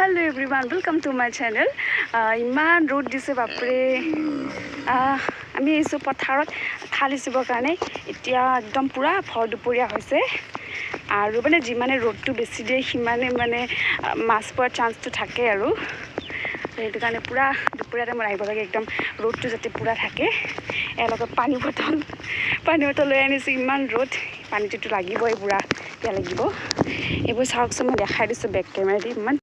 Hello everyone, welcome to my channel. ইমান ৰ'দ দিছে বাপৰে আমি এইছো পথাৰত খালিছিবৰ কাৰণে এতিয়া একদম পুৰা ভৰ দুপৰীয়া হৈছে আৰু মানে যিমানে ৰ'দটো বেছি দিয়ে সিমানে মানে মাছ পোৱাৰ চান্সটো থাকে আৰু সেইটো কাৰণে পুৰা দুপৰীয়া টাইমত আহিব লাগে একদম ৰ'দটো যাতে পুৰা থাকে এলগত পানী বটল লৈ আনিছো ইমান ৰ'দ পানীটো লাগিবই পুৰা এতিয়া লাগিব এইবোৰ চাওকচোন মই দেখাই দিছোঁ বেক কেমেৰা দি ইমান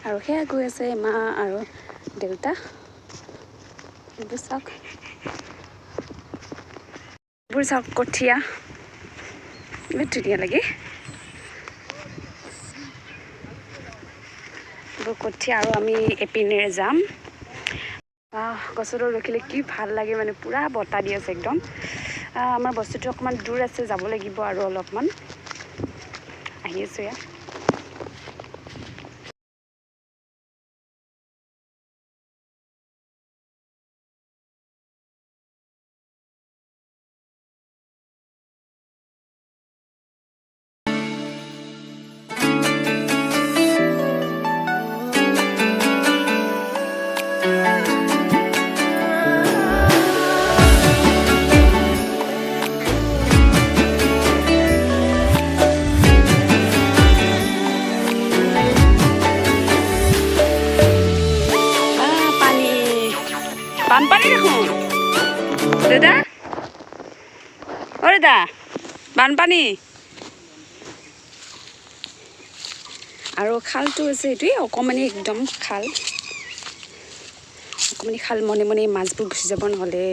আৰু সেয়া গৈ আছে মা আৰু দেউতা এইবোৰ চাওক কঠীয়া বহুত ধুনীয়া লাগে এইবোৰ কঠীয়া আৰু আমি এপিনেৰে যাম গছৰ ৰখিলে কি ভাল লাগে মানে পুৰা বতাহ দি আছে একদম আমাৰ বস্তুটো অকণমান দূৰ আছে যাব লাগিব আৰু অলপমান আহি আছো ইয়াত বানপানী দেখোন দাদা অ দাদা বানপানী আৰু খালটো আছে এইটোৱে অকণমানি একদম খাল মনে মনে মাছবোৰ গুচি যাব নহ'লে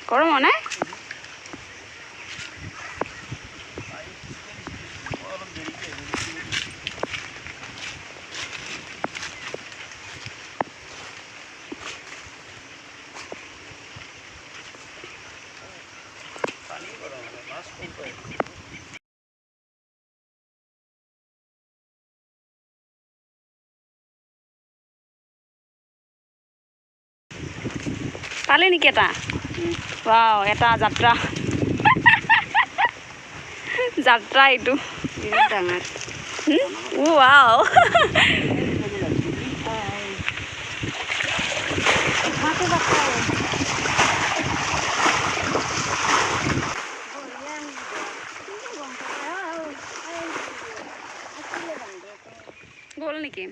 গৰম হোৱা নাই পালে নেকি এটা ৱাও এটা যাত্ৰা এইটো ডাঙৰ ৱাও গ'ল নেকি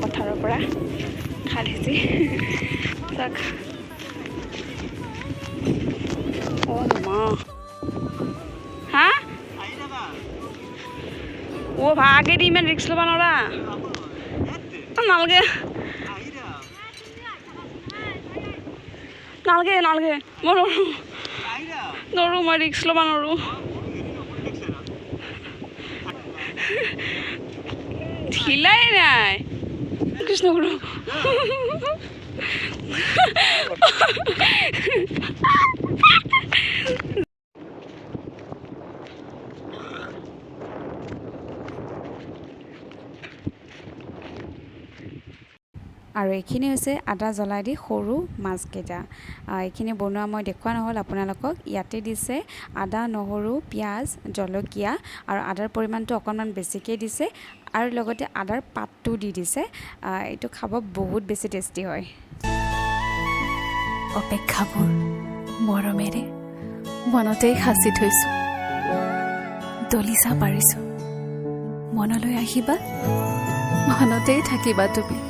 পথাৰৰ পৰা খালিছি চাক ও মা হা ও ভাগে দি ইমান ৰিক্স ল'ব নোৱাৰা নালাগে নালগে নালগে মই নৰো মই ৰিক্স ল'ব নৰো ঢিলাই নাই কৃষ্ণ গুৰু আৰু এইখিনি হৈছে আদা জ্বলাই দি সৰু মাছকেইটা এইখিনি বনোৱা মই দেখুওৱা নহ'ল আপোনালোকক ইয়াতে দিছে আদা নহৰু পিঁয়াজ জলকীয়া আৰু আদাৰ পৰিমাণটো অকণমান বেছিকৈ দিছে আৰু লগতে আদাৰ পাতটো দি দিছে এইটো খাব বহুত বেছি টেষ্টি হয় অপেক্ষাবোৰ মৰমেৰে মনতেই সাঁচি থৈছোঁ দলিচা পাৰিছোঁ মনলৈ আহিবা মনতেই থাকিবা তুমি